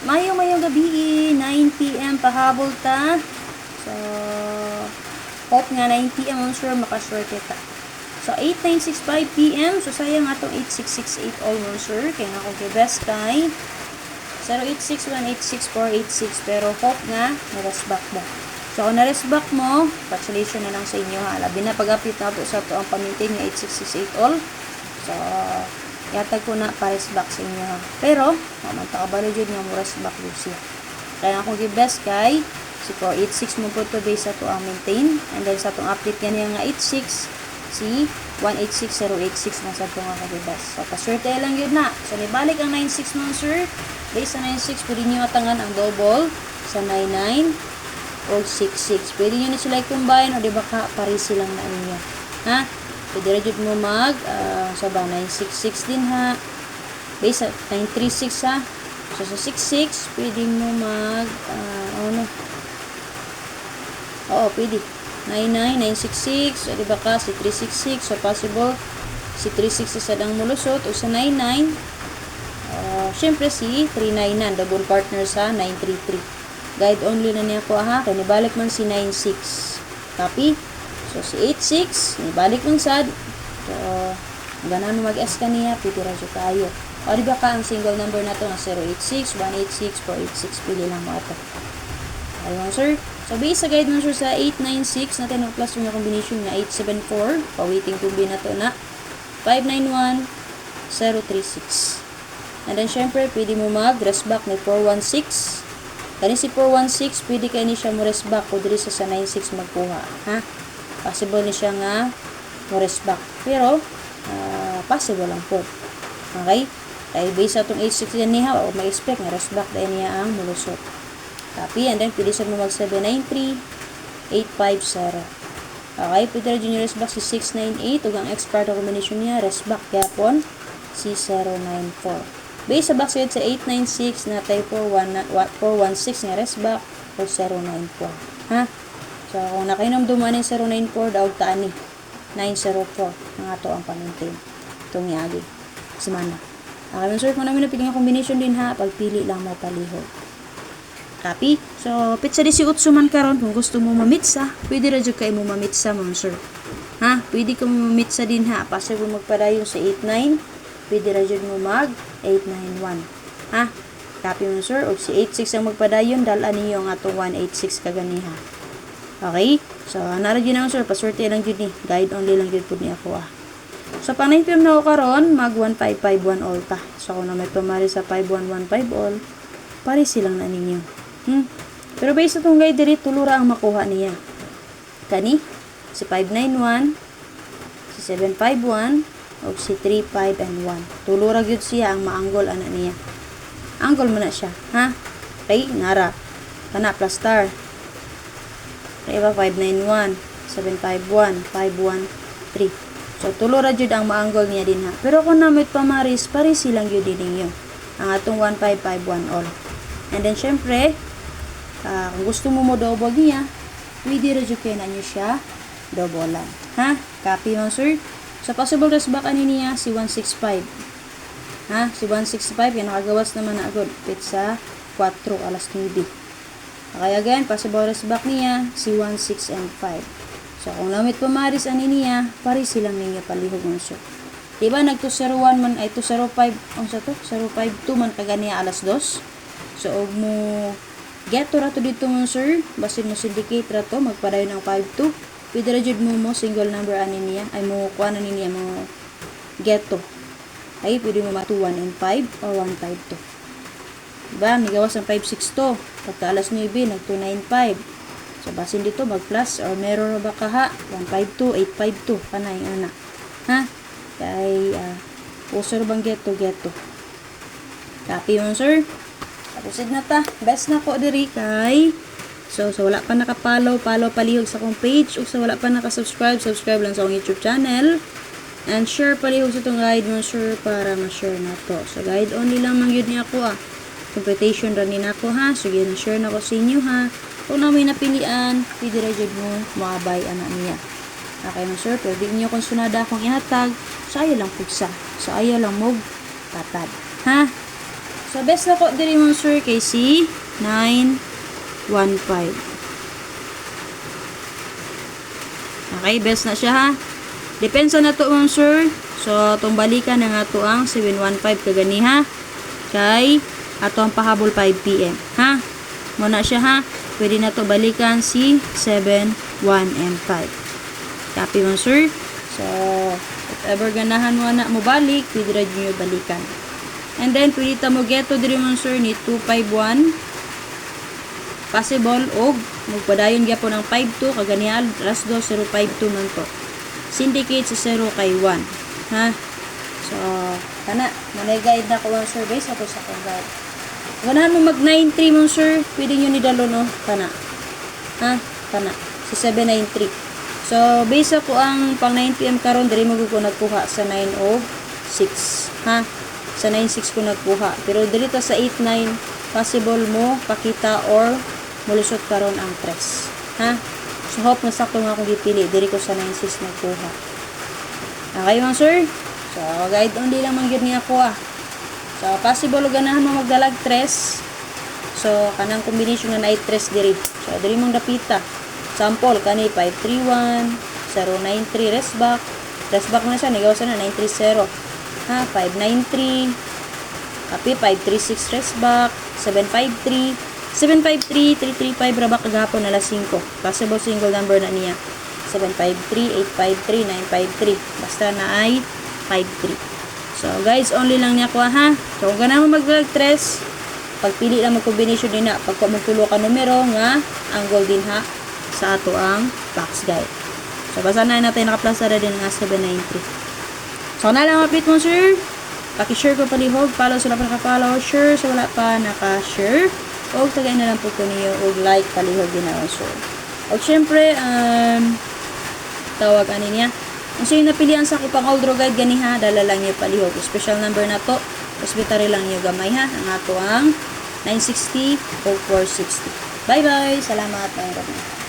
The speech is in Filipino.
Mayong gabi, 9 PM pahabol ta. So, hope nga 9 PM on sure makasure kita. So, 8:965 PM. So, sayang atong 8668 all on sure. Kaya nga kung best kay 08618646. Pero hope nga, na-rest back mo. So, kung na-rest back mo, congratulations na lang sa inyo ha. Labi na pag-update na po sa ito ang pamintain nga 8668 all. So, yatag ko na pa-rest back sa inyo ha. Pero, mamanta ka balo dyan nga mo rest back Lucia. Kaya akong give-best kay si 486 mo po to base sa ito ang maintain. And then sa itong update ganyan nga 86, si 186086 na sa ito nga give-best. So, paswerte lang yun na. So, nibalik ang 96 mo sir. Base sa 96, pwede nyo atangan ang double sa 99 o 66. Pwede nyo na sila i-combine o diba ka, pari silang na ninyo. Ha? Pwede rin mo mag, sa ba, 966 din ha. Base sa 936 ha. So, sa 66, pwede mo mag, Oo, pwede. 99, 966, o diba ka, si 366. So, possible, si 360 sa dang mulusot, o sa 99, syempre si 399, double partner sa 933. Guide only na niya ko ha. Kaya nibalik man si 96. Copy. So, si 86, nibalik man sad. So, ganan mo mag-S ka niya, pwede radyo tayo. O, diba ka, ang single number na to na 086, 186, 486, pili lang mo ito. Ayun, sir. So, base sa guide mo, sir, sa 896, natin ang plus yung combination na 874. Pawiting tumbi na to na 591, 036. And then, syempre, pwede mo mag-rest back na 416. Kani si 416, pwede kayo ni siya mo rest back o diri sa 96 magkuha. Ha? Possible ni siya nga mo rest back. Pero, possible lang po. Okay? Dahil base sa itong 86 yan niya, o may expect na rest back dahil niya ang mulusot. Copy. And then, pwede sa mo mag 793, 850. Okay? Pwede rin yung rest back si 698. Ug ang expert combination niya, rest back yapon si 094. Base sa backside sa 896 na tayo 416 nga rest back o 094. Ha? So, kung nakainom duman yung 094, daog taan ni 904 nga to ang pamintain. Itong yagi. Semana. Okay, sir, kung namin napiling ang combination din ha, pagpili lang mo palihog. Copy? So, pizza 18 man karon kung gusto mo mamitsa, pwede rin dyan kayo mo mamitsa mo, sir. Ha? Pwede ka mo mamitsa din ha. Pasay mo magpadayon sa 89, pwede rin dyan mo mag 891. Ha? Copy mo, sir. O si 86 ang magpadayon, dalaan niyo ang atong 186 kaganiha. Okay? So, naradyo na, sir. Paswerte lang yun eh. Guide only lang yun po niya ako So, pang 9 PM na ako karon, mag 1551 all ta. So, kung na may pumari sa 5115 all, pare silang na ninyo. Pero based sa itong guide diri, tulura ang makuha niya. Kani? Si 591, si 751, o si 3, 5, and 1. Tulura gyud siya ang maanggol ana niya. Anggol mo na siya. Ha? Okay? Nara. Kana plus star. Diba? 591, 751, 513. So, tulura gyud ang maanggol niya din ha. Pero kung namit pamaris, paris silang gyud din ninyo. Ang atong 1551 all. And then, syempre, kung gusto mo mo double niya, pwede rin kayo na nyo siya double lang. Ha? Copy mo, sir? So, possible rest back ani niya si 165. Ha? Si 165, yan nakagawas naman na agad. Pizza 4, alas 9. Okay, again, possible rest back niya si 16 and 5. So, kung lamit pumaris ani niya, pari silang ninyo palihog mo, sir. Diba, nag-201 man, ay 205, ang sa to? 052 man kaganiya alas 2. So, mo get to rato dito mo, sir. Basin mo syndicate rato, magpadayon ng 52. Pwede rajud mo single number ani niya. Ay mo kuha na niya mo get to. Ay, pwede mo matu 1 and 5 or 152. Diba? Nigawas ang 562. Pagka alas 9, nag-295. So, basin dito, mag-plus or meron ba ka ha? 152, 852. Panay, ana. Ha? Kay, user bang get to, get to. Copy mo, sir. Tapos na ta. Best na ko diri kay. So, wala pa nakapollow, palihog sa akong page. O sa wala pa nakasubscribe, subscribe lang sa akong YouTube channel. And share palihog sa itong guide mo, sir, para ma-share na to. So, guide only lang mang yun niya ako, Computation rin na ako, ha. So, yun, share na ko sa inyo, ha. Kung na may napilian, pwede rin mo makabay, anak niya. Okay na, sir. Pwede niyo kung sunada akong ihatag. So, ayaw lang pugsa. So, ayaw lang mog patad. Ha? So, best na ko diri mo sir kay si 915. Okay, best na siya ha. Depensa na to mo sir. So, itong balikan na nga to ang 715 kagani ha. Kay, ato ang pahabol 5 PM. Ha? Muna siya ha. Pwede na to balikan si 7, 1, and 5. Copy mo sir. So, if ever ganahan mo na mo balik, pwede rin nyo balikan. And then, pwede ta mo geto diri mo sir ni 251. Possible og magpadayon gyapon ng 52 kaganihan last 2052 man to. Syndicate sa 0 kay 1. Ha? So, kana manay guide na ko ang sir base ato sa kong guide. Ganahan mo mag 93 mo sir, pwede nyo ni dalo no kana. Ha? Kana si 793. So, base ako ang pang 9 PM karon diri mo ko nagkuha sa 906. Ha? Sa 96 ko nagkuha. Pero dito sa 89, possible mo pakita or mulusot karon ang 3. Ha? So, hope na sakto nga akong gipili. Diri ko sa 96 nagkuha. Okay mga sir? So, guide only lang man gyud ni ako ah. So, possible ganahan mo magdalag 3. So, kanang combination nga na 3 diri. So, diri mong dapita. Sample, kani 531, 093, rest back. Rest back na siya, negawasan na 930. Ha, 593. Kapi, 536 rest back. 753. 753, 335, rabak kagapon na 5. Possible single number na niya. 753, 853, 953. Basta na ay 53. So, guys, only lang niya ko ha. So, kung ganahan mo mag-drag 3, pagpili lang mag-combination din na. Pagka magtulo ka numero nga, ang golden ha, sa ato ang box guide. So, basta na natin nakaplasada din nga 793. So, na lang update mo, sir. Paki-share ko palihog. Follow sila pa nakapollow. Share sa wala pa naka-share. O, tagay na lang po ko niyo. O, like, palihog din ako, sir. O, syempre, tawag ano niya. Kung sa'yo napilihan sa kupang Aldro Guide, gani ha, dala lang niyo palihog. Special number na to. Hospitary lang niyo gamay ha. Ang ato ang 960 o 460. Bye-bye. Salamat. Mayroon.